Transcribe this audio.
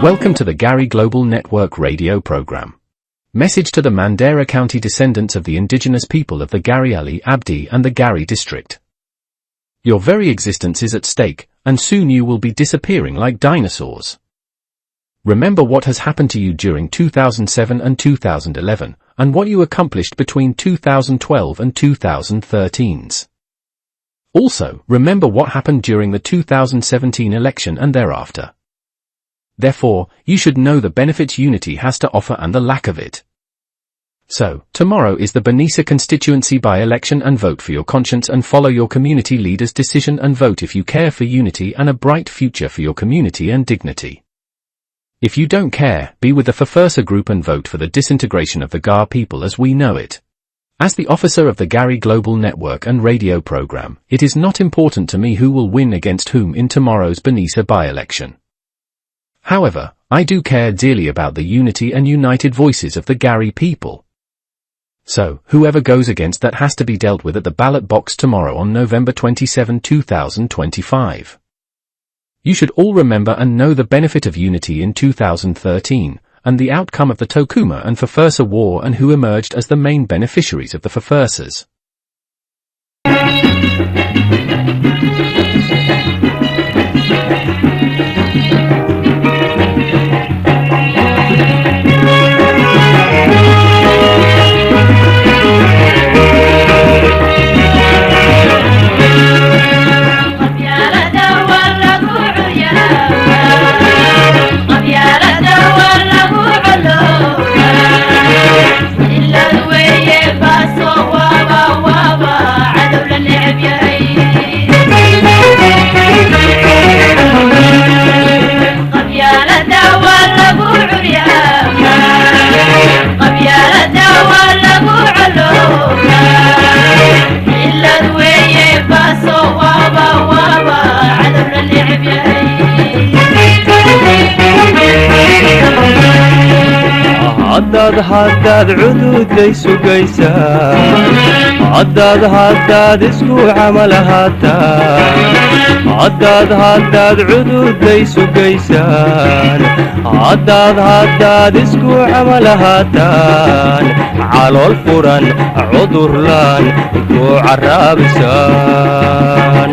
Welcome to the Gari Global Network radio program. Message to the Mandhera County descendants of the indigenous people of the Gari Ali Abdi and the Gari district. Your very existence is at stake, and soon you will be disappearing like dinosaurs. Remember what has happened to you during 2007 and 2011, and what you accomplished between 2012 and 2013. Also, remember what happened during the 2017 election and thereafter. Therefore, you should know the benefits unity has to offer and the lack of it. So, tomorrow is the Banisa constituency by-election, and vote for your conscience and follow your community leader's decision and vote if you care for unity and a bright future for your community and dignity. If you don't care, be with the Faraca group and vote for the disintegration of the Gar people as we know it. As the officer of the Gari Global Network and radio program, it is not important to me who will win against whom in tomorrow's Banisa by-election. However, I do care dearly about the unity and united voices of the Gari people. So, whoever goes against that has to be dealt with at the ballot box tomorrow on November 27, 2025. You should all remember and know the benefit of unity in 2013, and the outcome of the Tokuma and Faraca war, and who emerged as the main beneficiaries of the Faracas. haddaad cududay sugaysaan haddaad isku camal ahaataan haddaad cududay sugaysaan haddaad isku camal ahaataan calool furan cudurlaan ku carraabisaan